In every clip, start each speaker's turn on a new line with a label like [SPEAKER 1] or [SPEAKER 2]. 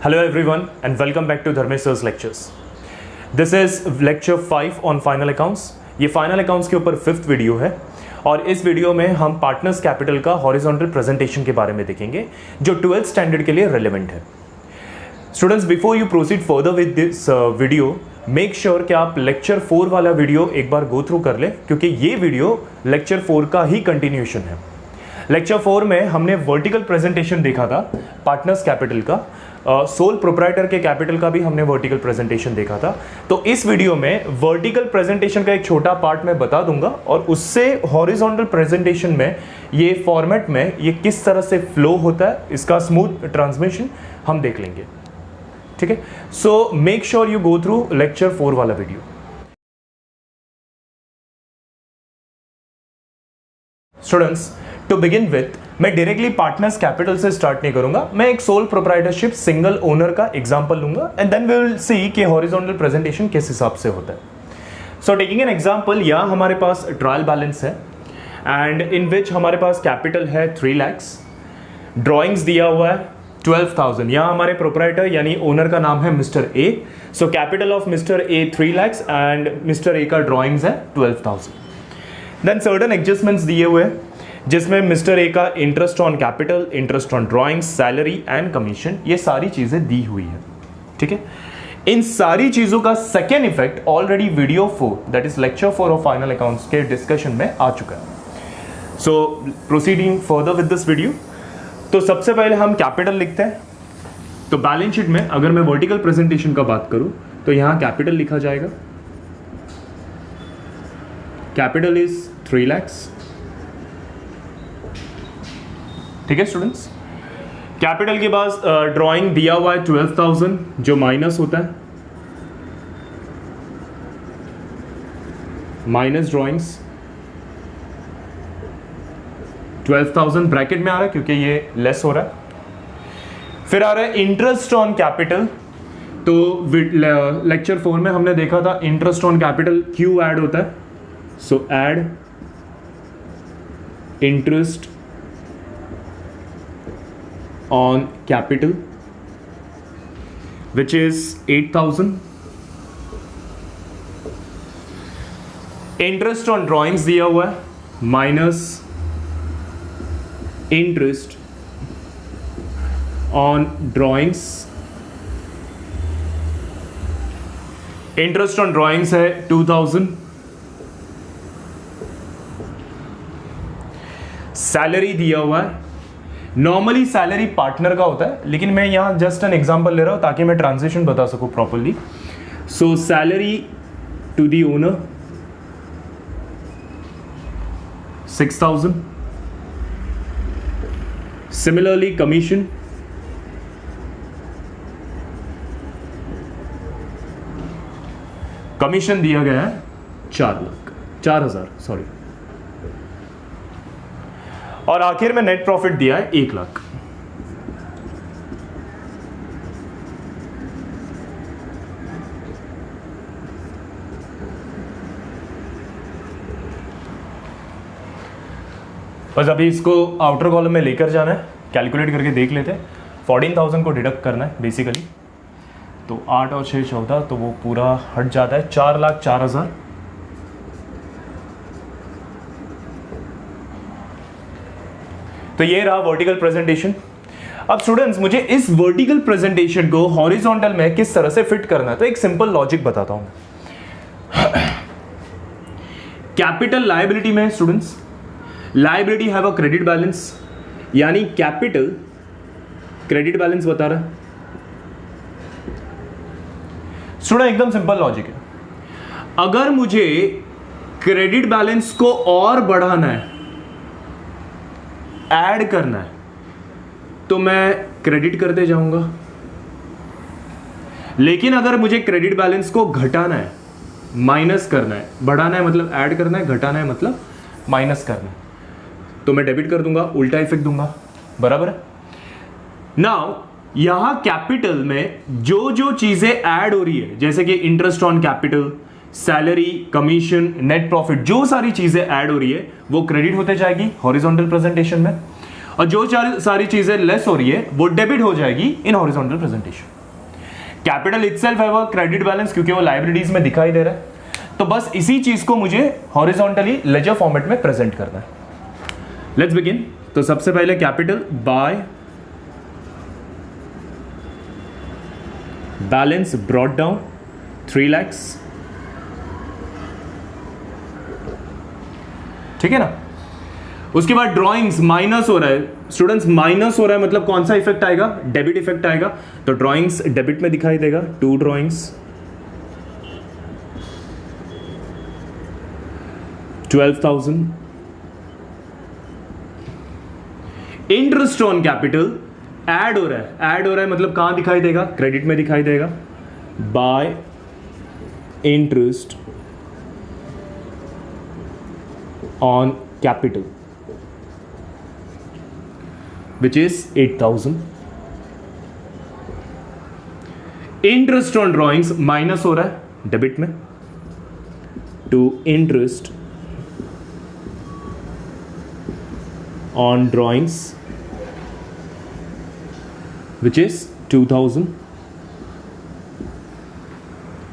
[SPEAKER 1] Hello everyone and welcome back to Dharmesh Sir's lectures. This is lecture 5 on final accounts. ये final accounts के ऊपर 5th video है और इस video में हम पार्टनर्स कैपिटल का हॉरिजॉन्टल प्रेजेंटेशन के बारे में देखेंगे जो 12th स्टैंडर्ड के लिए रेलेवेंट है. Students, before you proceed further with this video, make sure कि आप लेक्चर 4 वाला वीडियो एक बार गो थ्रू कर ले, क्योंकि ये वीडियो लेक्चर 4 का ही कंटिन्यूएशन है. लेक्चर 4 में हमने वर्टिकल प्रेजेंटेशन देखा था पार्टनर्स कैपिटल का, सोल प्रोप्राइटर के कैपिटल का भी हमने वर्टिकल प्रेजेंटेशन देखा था. तो इस वीडियो में वर्टिकल प्रेजेंटेशन का एक छोटा पार्ट मैं बता दूंगा और उससे हॉरिजॉन्टल प्रेजेंटेशन में ये फॉर्मेट में ये किस तरह से फ्लो होता है, इसका स्मूथ ट्रांसमिशन हम देख लेंगे. ठीक है, so make sure you go through lecture 4 वाला video. Students, to begin with मैं डायरेक्टली पार्टनर्स कैपिटल से स्टार्ट नहीं करूंगा. मैं एक सोल प्रोप्राइटरशिप सिंगल ओनर का एग्जांपल लूंगा and then we will see कि हॉरिजॉन्टल प्रेजेंटेशन किस हिसाब से होता है. सो टेकिंग एन एग्जांपल, यहाँ हमारे पास ट्रायल बैलेंस है एंड इन विच हमारे पास कैपिटल है 3 लाख, ड्रॉइंग्स दिया हुआ है 12,000. यहाँ हमारे प्रोप्राइटर यानी ओनर का नाम है mister A. So capital of mister A 3 lakh and mister A का ड्रॉइंग्स है 12,000. देन सर्टन एडजस्टमेंट्स दिए हुए हैं जिसमें मिस्टर ए का interest on capital, interest on drawings, salary and commission, ये सारी चीजें दी हुई है. ठीक है, इन सारी चीजों का second effect already video 4 that is lecture 4 of final accounts के डिस्कशन में आ चुका है. So proceeding further with this video, तो सबसे पहले हम कैपिटल लिखते हैं. तो बैलेंस शीट में अगर मैं वर्टिकल प्रेजेंटेशन का बात करूं तो यहां कैपिटल लिखा जाएगा. Capital is 3 lakh. ठीक है स्टूडेंट्स, कैपिटल के पास ड्राइंग दिया हुआ है 12,000 जो माइनस होता है, माइनस ड्राइंग्स 12,000 ब्रैकेट में आ रहा है क्योंकि ये लेस हो रहा है. फिर आ रहा है इंटरेस्ट ऑन कैपिटल. तो लेक्चर 4 में हमने देखा था इंटरेस्ट ऑन कैपिटल क्यों ऐड होता है. सो add interest on capital which is 8,000. Interest on drawings दिया हुआ है minus interest on drawings. Interest on drawings है 2,000. सैलरी दिया हुआ है. नॉर्मली सैलरी पार्टनर का होता है, लेकिन मैं यहां जस्ट एन एग्जांपल ले रहा हूं ताकि मैं ट्रांजिशन बता सकूं properly. So salary to the owner 6,000. Similarly commission दिया गया है 4,000 सॉरी. और आखिर में नेट प्रॉफिट दिया है 1 लाख. बस अभी इसको आउटर कॉलम में लेकर जाना है, कैलकुलेट करके देख लेते हैं. 14,000 को डिडक्ट करना है बेसिकली. तो 8 और 6 14, तो वो पूरा हट जाता है 4,04,000. तो ये रहा वर्टिकल प्रेजेंटेशन. अब स्टूडेंट्स, मुझे इस वर्टिकल प्रेजेंटेशन को हॉरिजॉन्टल में किस तरह से फिट करना है, तो एक सिंपल लॉजिक बताता हूं. कैपिटल लायबिलिटी में students, liability have a credit balance, यानी कैपिटल क्रेडिट बैलेंस बता रहा है. स्टूडेंट एकदम सिंपल लॉजिक है. अगर मुझे क्रेडिट बैलेंस को और बढ़ाना है, ऐड करना है, तो मैं क्रेडिट करते जाऊंगा. लेकिन अगर मुझे क्रेडिट बैलेंस को घटाना है, माइनस करना है, बढ़ाना है मतलब ऐड करना है, घटाना है मतलब माइनस करना है, तो मैं डेबिट कर दूंगा, उल्टा इफेक्ट दूंगा. बराबर है. नाउ यहां कैपिटल में जो जो चीजें ऐड हो रही है, जैसे कि interest on capital, salary, commission, net profit, जो सारी चीजें ऐड हो रही है वो क्रेडिट होते जाएगी हॉरिजॉन्टल प्रेजेंटेशन में. और जो सारी चीजें लेस हो रही है वो डेबिट हो जाएगी in horizontal presentation. Capital itself है वो क्रेडिट बैलेंस, क्योंकि वो लाइबिलिटीज में दिखाई दे रहा है, तो बस इसी चीज को मुझे हॉरिजॉन्टली लेजर फॉर्मेट में प्रेजेंट करना है। Let's begin. तो सबसे पहले capital by balance brought down 3 lakhs, ठीक है ना। उसके बाद ड्रॉइंग्स माइनस हो रहा है, स्टूडेंट्स माइनस हो रहा है मतलब कौन सा इफेक्ट आएगा, डेबिट इफेक्ट आएगा, तो ड्रॉइंग्स डेबिट में दिखाई देगा 2 drawings 12,000। Interest on capital add हो रहा है, ऐड हो रहा है मतलब कहां दिखाई देगा, क्रेडिट में दिखाई देगा, by interest on capital which is 8,000। Interest on drawings minus हो रहा है डेबिट में to interest on drawings which is 2,000।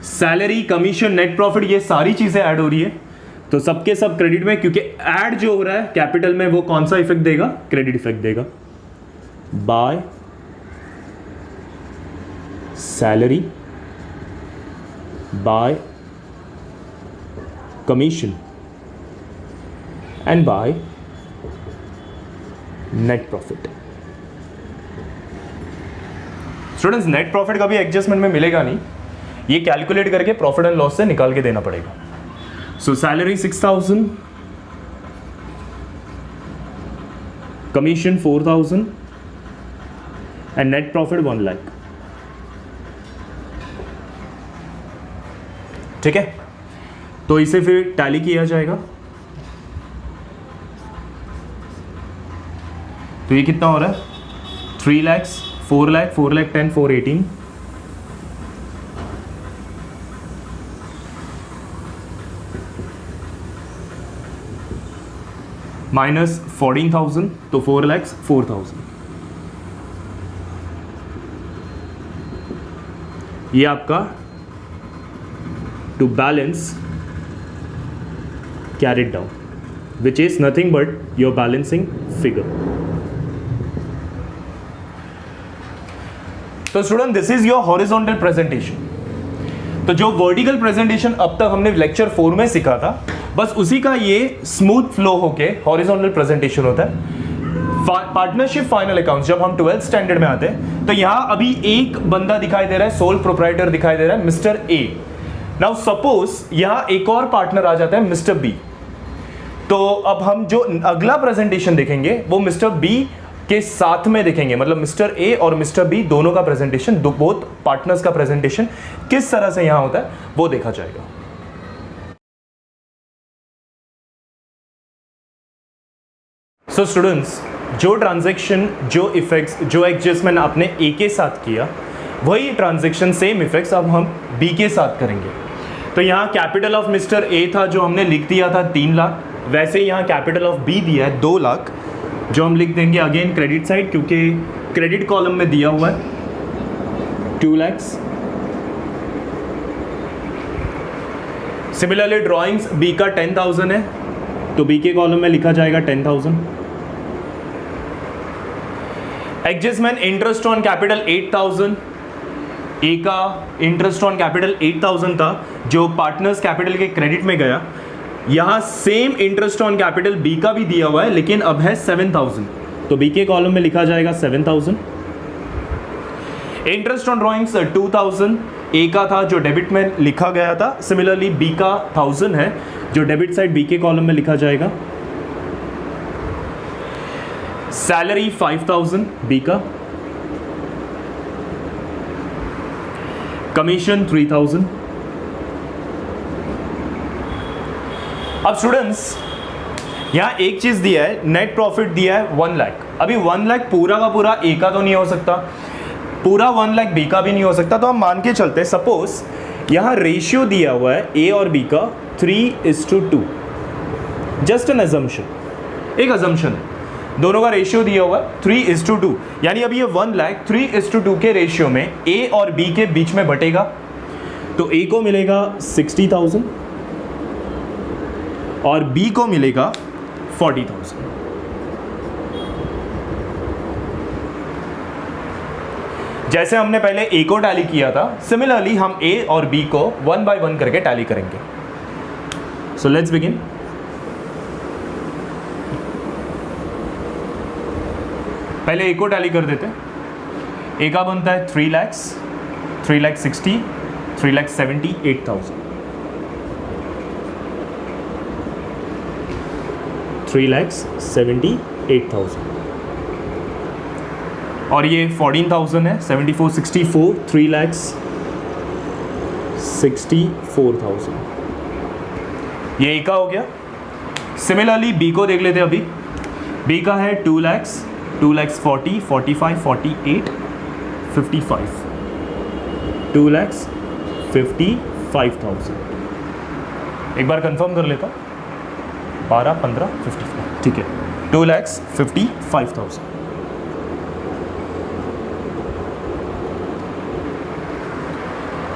[SPEAKER 1] Salary, commission, net profit, ये सारी चीजें ऐड हो रही है, तो सबके सब क्रेडिट में, क्योंकि ऐड जो हो रहा है कैपिटल में वो कौन सा इफेक्ट देगा, क्रेडिट इफेक्ट देगा, by salary bye commission and by net profit. Students net profit का भी एडजस्टमेंट में मिलेगा नहीं, ये कैलकुलेट करके प्रॉफिट एंड लॉस से निकाल के देना पड़ेगा। सो salary 6,000, commission 4,000 and net profit 1 lakh, ठीक है। तो इसे फिर टैली किया जाएगा, तो ये कितना हो रहा है, 3 lakhs, 4 lakh, 4 lakh 10, 418, माइनस 14,000, तो 4 lakhs 4,000। ये आपका to balance carried down which is nothing but your balancing figure. तो student this is your horizontal presentation. तो जो वर्टिकल प्रेजेंटेशन अब तक हमने लेक्चर 4 में सीखा था, बस उसी का ये स्मूथ फ्लो होके हॉरिजॉन्टल प्रेजेंटेशन होता है। पार्टनरशिप फाइनल अकाउंट्स जब हम 12th स्टैंडर्ड में आते हैं, तो यहां अभी एक बंदा दिखाई दे रहा है, सोल प्रोप्राइटर दिखाई दे रहा है, मिस्टर ए। नाउ सपोज यहां एक और पार्टनर आ जाता है, मिस्टर बी। तो अब हम जो अगला प्रेजेंटेशन देखेंगे वो मिस्टर बी के साथ में देखेंगे, मतलब मिस्टर ए और मिस्टर बी दोनों का प्रेजेंटेशन, बोथ पार्टनर्स का प्रेजेंटेशन किस तरह से यहां होता है वो देखा जाएगा। सो स्टूडेंट्स, जो ट्रांजैक्शन, जो इफेक्ट्स, जो एडजस्टमेंट आपने ए के साथ किया, वही ट्रांजैक्शन सेम इफेक्ट्स अब हम बी के साथ करेंगे। तो यहाँ कैपिटल ऑफ मिस्टर ए था जो हमने लिख दिया था 3 लाख, वैसे यहाँ कैपिटल ऑफ बी दिया है 2 लाख, जो हम लिख देंगे अगेन क्रेडिट साइड, क्योंकि क्रेडिट कॉलम में दिया हुआ है 2 lakhs। सिमिलरली ड्रॉइंग्स बी का 10,000 है, तो बी के कॉलम में लिखा जाएगा 10,000। एडजस्टमेंट इंटरेस्ट ऑन कैपिटल 8,000, ए का इंटरेस्ट ऑन कैपिटल 8,000 था जो पार्टनर्स कैपिटल के क्रेडिट में गया। यहां same interest on capital B का भी दिया हुआ है, लेकिन अब है 7,000, तो बी के कॉलम में लिखा जाएगा 7,000। इंटरेस्ट ऑन ड्रॉइंग्स 2,000 ए का था जो डेबिट में लिखा गया था, सिमिलरली बी का 1,000 है जो डेबिट साइड बी के कॉलम में लिखा जाएगा। सैलरी 5,000 बी का, कमीशन 3,000। अब स्टूडेंट्स यहां एक चीज दिया है, नेट प्रॉफिट दिया है 1 लाख। अभी 1 लाख पूरा का पूरा ए का तो नहीं हो सकता, पूरा 1 लाख बी का भी नहीं हो सकता, तो हम मान के चलते हैं सपोज यहां रेशियो दिया हुआ है ए और बी का 3:2, जस्ट एन अजम्पशन, एक अजम्पशन है। दोनों का रेशियो दिया हुआ है 3:2, यानी अभी ये 1 लाख 3:2 के रेशियो में ए और बी के बीच में बटेगा। तो ए को मिलेगा 60,000 और बी को मिलेगा 40,000। जैसे हमने पहले ए को टैली किया था, सिमिलरली हम ए और बी को 1 बाय 1 करके टैली करेंगे। So let's begin. पहले ए को टैली कर देते हैं। ए का बनता है 3 लाख 60, 3,78,000, 3,78,000। और ये 14,000 है, 74, 64, 3,64,000। ये ए का हो गया। सिमिलरली बी को देख लेते हैं। अभी बी का है 2 लाख 40, 45, 48, 55, 2,55,000। एक बार कंफर्म कर लेता, 12, 15, 55, ठीक है, 2,55,000।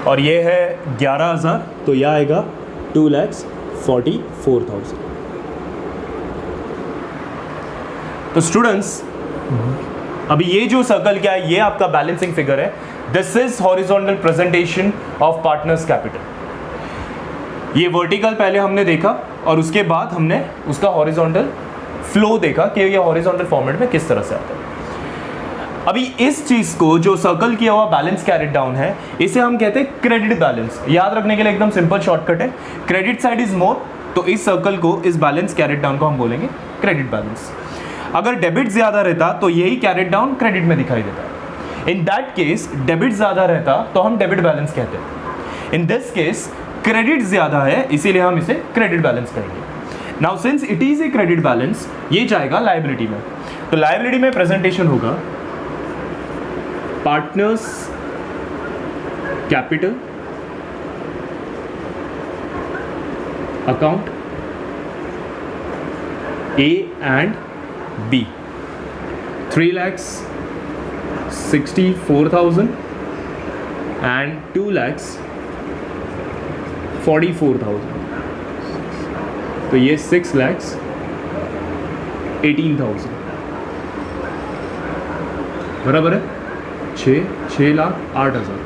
[SPEAKER 1] और ये है 11,000, तो यह आएगा 2,44,000। तो स्टूडेंट्स, अभी ये जो सर्कल क्या है, ये आपका बैलेंसिंग फिगर है। This is horizontal presentation of partners capital. ये वर्टिकल पहले हमने देखा और उसके बाद हमने उसका हॉरिजॉन्टल फ्लो देखा कि ये हॉरिजॉन्टल फॉर्मेट में किस तरह से आता है। अभी इस चीज को, जो सर्कल किया हुआ बैलेंस कैरिड डाउन है, इसे हम कहते हैं क्रेडिट बैलेंस। याद रखने के लिए एकदम सिंपल शॉर्टकट है, क्रेडिट साइड इज मोर, तो इस सर्कल को, इस बैलेंस कैरिड डाउन को हम बोलेंगे क्रेडिट बैलेंस। अगर डेबिट ज्यादा रहता तो यही कैरिड डाउन क्रेडिट में दिखाई देता। इन दैट केस डेबिट ज्यादा रहता तो हम डेबिट बैलेंस कहते हैं। इन दिस केस क्रेडिट ज्यादा है, इसीलिए हम इसे क्रेडिट बैलेंस कहेंगे। Now since it is a credit balance, ये जाएगा लायबिलिटी में। तो लायबिलिटी में प्रेजेंटेशन होगा partners capital account A and B, 3,64,000 and 2,44,000। तो ये 6,18,000 बराबर है 6,08,000,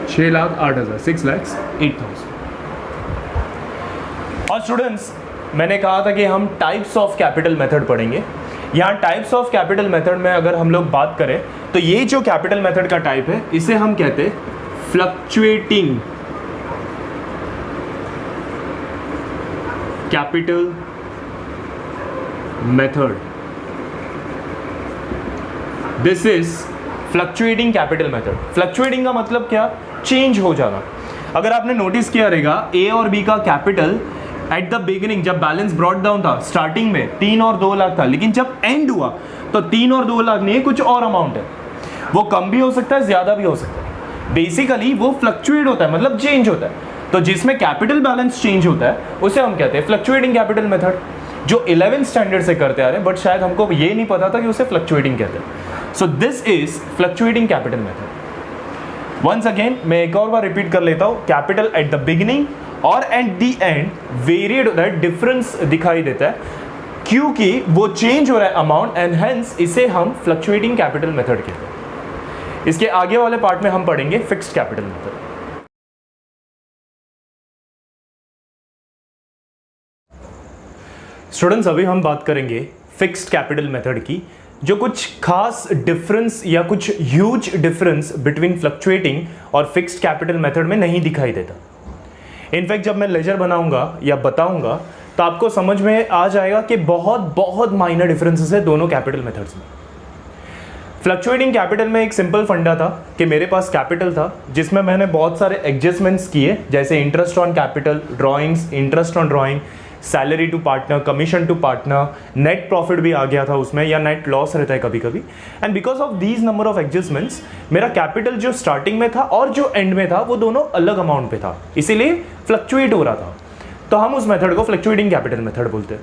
[SPEAKER 1] 6,08,000, 6,08,000। और स्टूडेंट्स, मैंने कहा था कि हम टाइप्स ऑफ कैपिटल मेथड पढ़ेंगे। यहाँ टाइप्स ऑफ कैपिटल मेथड में अगर हम लोग बात करें तो ये जो कैपिटल मेथड का टाइप है, इसे हम कहते हैं fluctuating capital method. This is fluctuating capital method. Fluctuating का मतलब क्या? चेंज हो जाना। अगर आपने नोटिस किया रहेगा, ए और बी का कैपिटल एट द बिगिनिंग, जब बैलेंस ब्रॉट डाउन था, स्टार्टिंग में 3 और 2 लाख था, लेकिन जब एंड हुआ तो 3 और 2 लाख नहीं, कुछ और अमाउंट है। वो कम भी हो सकता है, ज्यादा भी हो सकता है। बेसिकली वो फ्लक्चुएट होता है, मतलब चेंज होता है। तो जिसमें कैपिटल बैलेंस चेंज होता है उसे हम कहते हैं फ्लक्चुएटिंग कैपिटल मेथड, जो 11th स्टैंडर्ड से करते आ रहे हैं, बट शायद हमको ये नहीं पता था कि उसे फ्लक्चुएटिंग कहते हैं। So this is fluctuating capital method. Once again मैं एक और बार रिपीट कर लेता हूं, कैपिटल एट द बिगिनिंग और एट द एंड वेरिएड होता है, डिफरेंस दिखाई देता है क्योंकि वो चेंज हो रहा है अमाउंट, एंड हेंस इसे हम फ्लक्चुएटिंग कैपिटल मेथड कहते हैं। इसके आगे वाले पार्ट में हम पढ़ेंगे फिक्स्ड कैपिटल मेथड। स्टूडेंट्स, अभी हम बात करेंगे फिक्स्ड कैपिटल मेथड की, जो कुछ खास डिफरेंस या कुछ ह्यूज डिफरेंस बिटवीन फ्लक्चुएटिंग और फिक्स्ड कैपिटल मेथड में नहीं दिखाई देता। इनफैक्ट जब मैं लेजर बनाऊंगा या बताऊंगा तो आपको समझ में आ जाएगा कि बहुत बहुत माइनर डिफरेंसेस है दोनों कैपिटल मेथड्स में। फ्लक्चुएटिंग कैपिटल में एक सिंपल फंडा था कि मेरे पास कैपिटल था जिसमें मैंने बहुत सारे एडजस्टमेंट्स किए, जैसे interest on capital, drawings, interest on drawing, salary to partner, commission to partner, net profit भी आ गया था उसमें, या नेट लॉस रहता है कभी कभी। And because of these number of adjustments मेरा कैपिटल जो स्टार्टिंग में था और जो एंड में था वो दोनों अलग अमाउंट पे था, इसीलिए फ्लक्चुएट हो रहा था। तो हम उस मेथड को फ्लक्चुएटिंग कैपिटल मेथड बोलते हैं।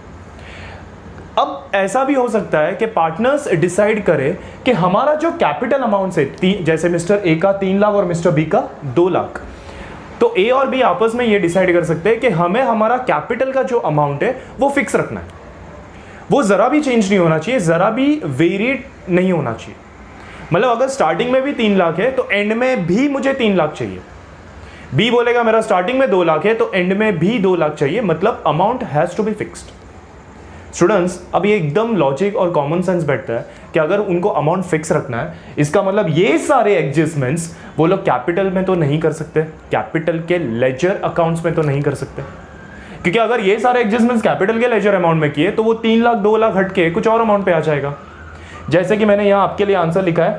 [SPEAKER 1] अब ऐसा भी हो सकता है कि पार्टनर्स डिसाइड करें कि हमारा जो कैपिटल अमाउंट है, जैसे मिस्टर ए का 3 लाख और मिस्टर बी का 2 लाख, तो ए और बी आपस में ये डिसाइड कर सकते हैं कि हमें हमारा कैपिटल का जो अमाउंट है वो फिक्स रखना है, वो जरा भी चेंज नहीं होना चाहिए, जरा भी वेरिएट नहीं होना चाहिए। मतलब अगर स्टार्टिंग में भी 3 लाख है तो एंड में भी मुझे 3 लाख चाहिए। बी बोलेगा मेरा स्टार्टिंग में 2 लाख है तो एंड में भी 2 लाख चाहिए, मतलब amount has to be fixed. Students, अब ये एकदम लॉजिक और कॉमन सेंस बैठता है कि अगर उनको अमाउंट फिक्स रखना है, इसका मतलब ये सारे एडजस्टमेंट्स वो लोग कैपिटल में तो नहीं कर सकते, कैपिटल के लेजर अकाउंट्स में तो नहीं कर सकते, क्योंकि अगर ये सारे एडजस्टमेंट्स कैपिटल के लेजर अमाउंट में किए तो वो 3 लाख 2 लाख हट के कुछ और अमाउंट पे आ जाएगा। जैसे कि मैंने यहाँ आपके लिए आंसर लिखा है,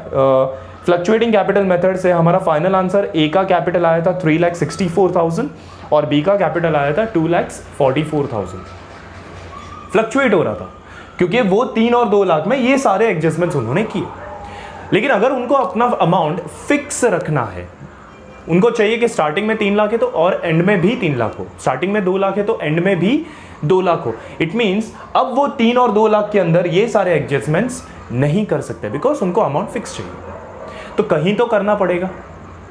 [SPEAKER 1] फ्लक्चुएटिंग कैपिटल मेथड से हमारा फाइनल आंसर ए का कैपिटल आया था 3,64,000 और बी का कैपिटल आया था 2,44,000। फ्लक्चुएट हो रहा था क्योंकि वो 3 और 2 लाख में ये सारे एडजस्टमेंट्स उन्होंने किए। लेकिन अगर उनको अपना अमाउंट फिक्स रखना है, उनको चाहिए कि स्टार्टिंग में 3 लाख है तो और एंड में भी 3 लाख हो, स्टार्टिंग में 2 लाख है तो एंड में भी 2 लाख हो, इट मीन्स अब वो 3 और 2 लाख के अंदर ये सारे एडजस्टमेंट्स नहीं कर सकते, बिकॉज उनको अमाउंट फिक्स चाहिए, तो कहीं तो करना पड़ेगा,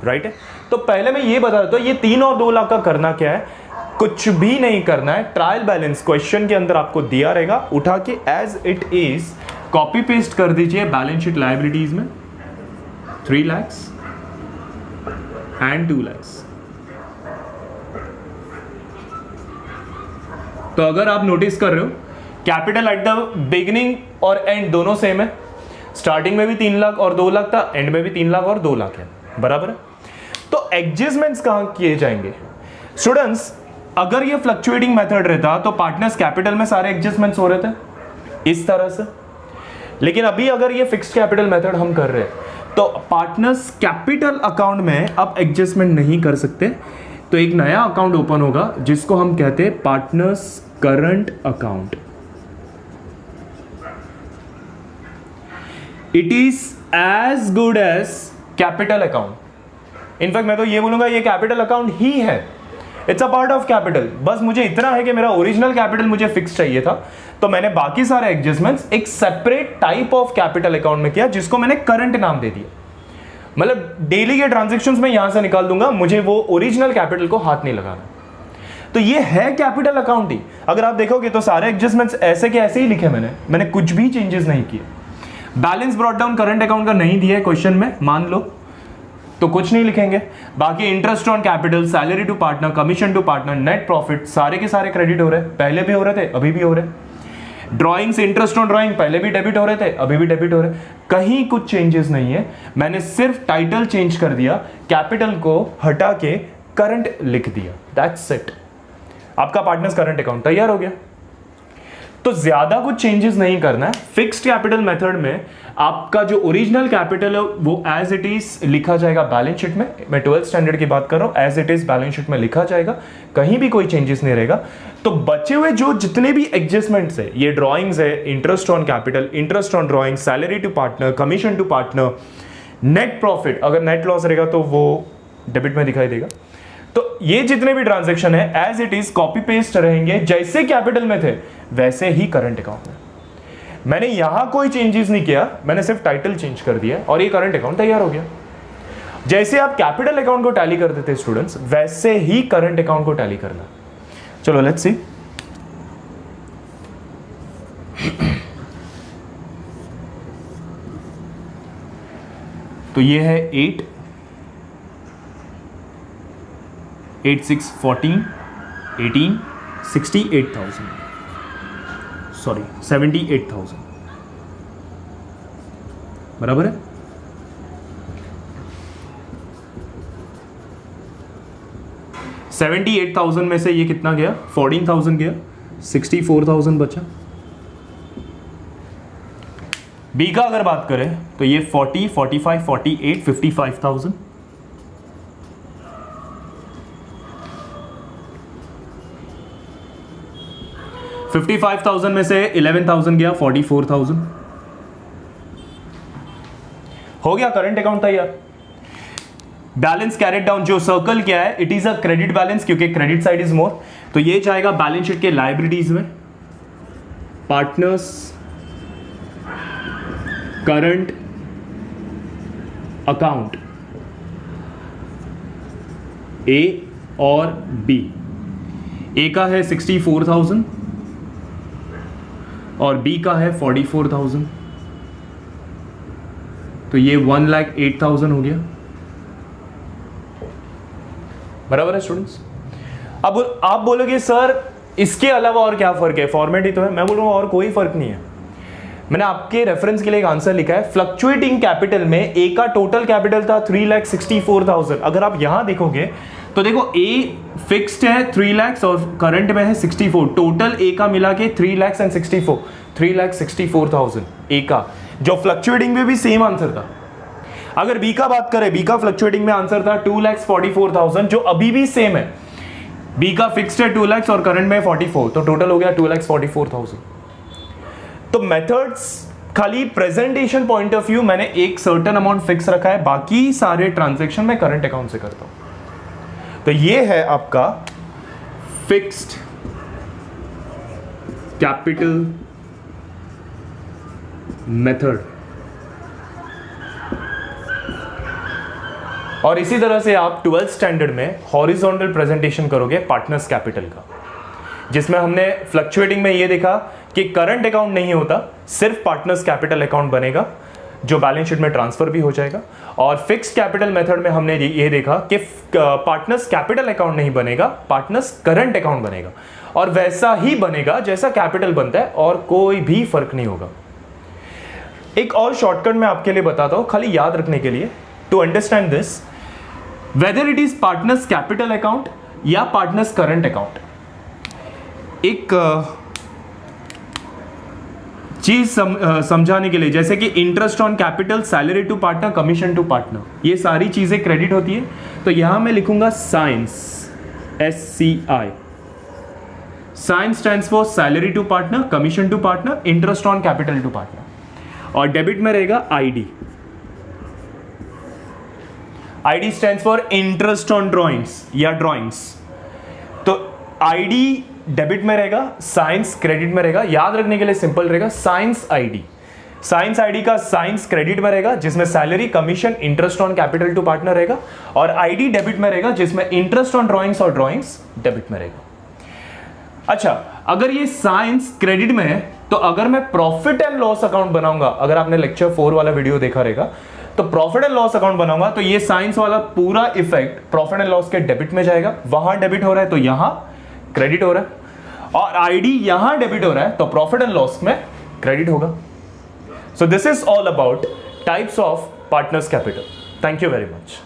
[SPEAKER 1] राइट है। तो पहले मैं ये बता देता हूं, ये 3 और 2 लाख का करना क्या है, कुछ भी नहीं करना है, ट्रायल बैलेंस क्वेश्चन के अंदर आपको दिया रहेगा, उठा के as it is copy paste कर दीजिए बैलेंस शीट लायबिलिटीज में 3 lakhs एंड 2 lakhs। तो अगर आप नोटिस कर रहे हो कैपिटल एट द बिगिनिंग और एंड दोनों सेम है, स्टार्टिंग में भी 3 लाख और 2 लाख था, एंड में भी 3 लाख और 2 लाख है, बराबर है। तो एडजस्टमेंट्स कहां किए जाएंगे स्टूडेंट्स? अगर ये फ्लक्चुएटिंग मेथड रहता तो पार्टनर्स कैपिटल में सारे एडजस्टमेंट्स हो रहे थे इस तरह से, लेकिन अभी अगर ये फिक्स्ड कैपिटल मेथड हम कर रहे हैं तो पार्टनर्स कैपिटल अकाउंट में अब एडजस्टमेंट नहीं कर सकते, तो एक नया अकाउंट ओपन होगा जिसको हम कहते हैं partners current account. It is as good as capital account. In fact मैं तो ये बोलूंगा ये कैपिटल अकाउंट ही है, it's a part of capital. बस मुझे इतना है कि मेरा ओरिजिनल कैपिटल मुझे फिक्स चाहिए था, तो मैंने बाकी सारे एडजस्टमेंट्स एक separate type of capital account में किया जिसको मैंने करंट नाम दे दिया। मतलब डेली के ट्रांजैक्शंस में यहां से निकाल दूंगा, मुझे वो ओरिजिनल कैपिटल को हाथ नहीं लगाना। तो ये है कैपिटल अकाउंट ही। अगर आप देखोगे तो सारे एडजस्टमेंट्स ऐसे के ऐसे ही लिखे मैंने कुछ भी चेंजेस नहीं किए। Balance brought down current account का नहीं दिया है क्वेश्चन में, मान लो, तो कुछ नहीं लिखेंगे। बाकी interest on capital, salary to partner, commission to partner, net profit सारे के सारे क्रेडिट हो रहे हैं, पहले भी हो रहे थे अभी भी हो रहे हैं। ड्राइंग्स, इंटरेस्ट ऑन ड्राइंग पहले भी डेबिट हो रहे थे अभी भी डेबिट हो रहे हैं, कहीं कुछ चेंजेस नहीं है। मैंने सिर्फ टाइटल चेंज कर दिया, कैपिटल को हटा के करंट लिख दिया, दैट्स इट। आपका पार्टनर्स करंट अकाउंट तैयार हो गया। तो ज्यादा कुछ चेंजेस नहीं करना है। फिक्स्ड कैपिटल मेथड में आपका जो ओरिजिनल कैपिटल है वो एज इट इज लिखा जाएगा बैलेंस शीट में। मैं 12th स्टैंडर्ड की बात कर रहा हूं, as it is balance sheet में लिखा जाएगा, कहीं भी कोई चेंजेस नहीं रहेगा। तो बचे हुए जो जितने भी एडजस्टमेंट्स है, ये ड्रॉइंग्स है, interest on capital, interest on drawing, salary to partner, commission to partner, net profit, अगर नेट लॉस रहेगा तो वो डेबिट में दिखाई देगा। तो ये जितने भी ट्रांजैक्शन है as it is copy paste रहेंगे, जैसे कैपिटल में थे वैसे ही करंट अकाउंट में। मैंने यहां कोई चेंजेस नहीं किया, मैंने सिर्फ टाइटल चेंज कर दिया और ये करंट अकाउंट तैयार हो गया। जैसे आप कैपिटल अकाउंट को टैली करते थे स्टूडेंट्स, वैसे ही करंट अकाउंट को टैली करना। चलो लेट्स सी। तो ये है 8, 8 6 14 18 68,000, सॉरी 78,000, बराबर है। $78,000 में से ये कितना गया, 14,000 गया, 64,000 बचा। बी का अगर बात करें तो ये 40, 45, 48, 55,000। $55,000 में से 11,000 गया, 44,000 हो गया। करंट अकाउंट तैयार। बैलेंस कैरेड डाउन, जो सर्कल क्या है, it is a credit balance क्योंकि क्रेडिट साइड इज मोर, तो ये जाएगा बैलेंस शीट के लायबिलिटीज में। पार्टनर्स करंट अकाउंट ए और बी। ए का है 64,000 और बी का है 44,000, तो ये 1,08,000 हो गया। बराबर है स्टूडेंट्स। अब आप बोलोगे सर इसके अलावा और क्या फर्क है, फॉर्मेट ही तो है। मैं बोलूंगा और कोई फर्क नहीं है। मैंने आपके रेफरेंस के लिए एक आंसर लिखा है, फ्लक्चुएटिंग कैपिटल में ए का टोटल कैपिटल था 3,64,000। अगर आप यहां देखोगे तो देखो ए फिक्स्ड है 3 लाख और करंट में है 64, टोटल ए का मिला के 3,64,000 ए का, जो फ्लक्चुएटिंग में भी सेम आंसर था। अगर बी का बात करें, बी का फ्लक्चुएटिंग में आंसर था 2,44,000, जो अभी भी सेम है। बी का फिक्स्ड है 2 लाख और करंट में 44, तो टोटल हो गया 2,44,000। तो मेथड्स खाली प्रेजेंटेशन पॉइंट ऑफ व्यू मैंने एक सर्टेन अमाउंट फिक्स रखा है, बाकी सारे ट्रांजैक्शन मैं करंट अकाउंट से करता हूं। तो ये है आपका फिक्स्ड कैपिटल मेथड। और इसी तरह से आप 12th स्टैंडर्ड में हॉरिजॉन्टल प्रेजेंटेशन करोगे पार्टनर्स कैपिटल का, जिसमें हमने फ्लक्चुएटिंग में ये देखा कि करंट अकाउंट नहीं होता, सिर्फ पार्टनर्स कैपिटल अकाउंट बनेगा जो बैलेंस शीट में ट्रांसफर भी हो जाएगा। और फिक्स्ड कैपिटल मेथड में हमने ये देखा कि पार्टनर्स कैपिटल अकाउंट नहीं बनेगा, पार्टनर्स करंट अकाउंट बनेगा, और वैसा ही बनेगा जैसा कैपिटल बनता है, और कोई भी फर्क नहीं होगा। एक और शॉर्टकट मैं आपके लिए बताता हूं, खाली याद रखने के लिए, to understand this, whether it is partners capital account या पार्टनर्स करंट अकाउंट, एक चीज समझाने के लिए, जैसे कि interest on capital, salary to partner, commission to partner, ये सारी चीजें क्रेडिट होती है। तो यहां मैं लिखूंगा science, SCI। Science stands for salary to partner, commission to partner, interest on capital to partner. और डेबिट में रहेगा ID। ID stands for interest on drawings या ड्रॉइंग्स। तो ID डेबिट में रहेगा, साइंस क्रेडिट में रहेगा। याद रखने के लिए सिंपल रहेगा, साइंस ID। साइंस ID का साइंस क्रेडिट में रहेगा, जिसमें salary, commission, interest on capital to partner रहेगा, और ID डेबिट में रहेगा, जिसमें इंटरेस्ट ऑन ड्रॉइंग्स और ड्रॉइंग्स डेबिट में रहेगा। अच्छा, अगर ये साइंस क्रेडिट में है, तो अगर मैं प्रॉफिट एंड लॉस अकाउंट बनाऊंगा, अगर आपने लेक्चर 4 वाला वीडियो देखा रहेगा, तो प्रॉफिट एंड लॉस अकाउंट बनाऊंगा, तो ये साइंस वाला पूरा इफेक्ट प्रॉफिट एंड लॉस के डेबिट में जाएगा। वहां डेबिट हो रहा है तो यहां क्रेडिट हो रहा है, और ID यहां डेबिट हो रहा है तो प्रॉफिट एंड लॉस में क्रेडिट होगा। सो this is all about types of partners capital. Thank you very much.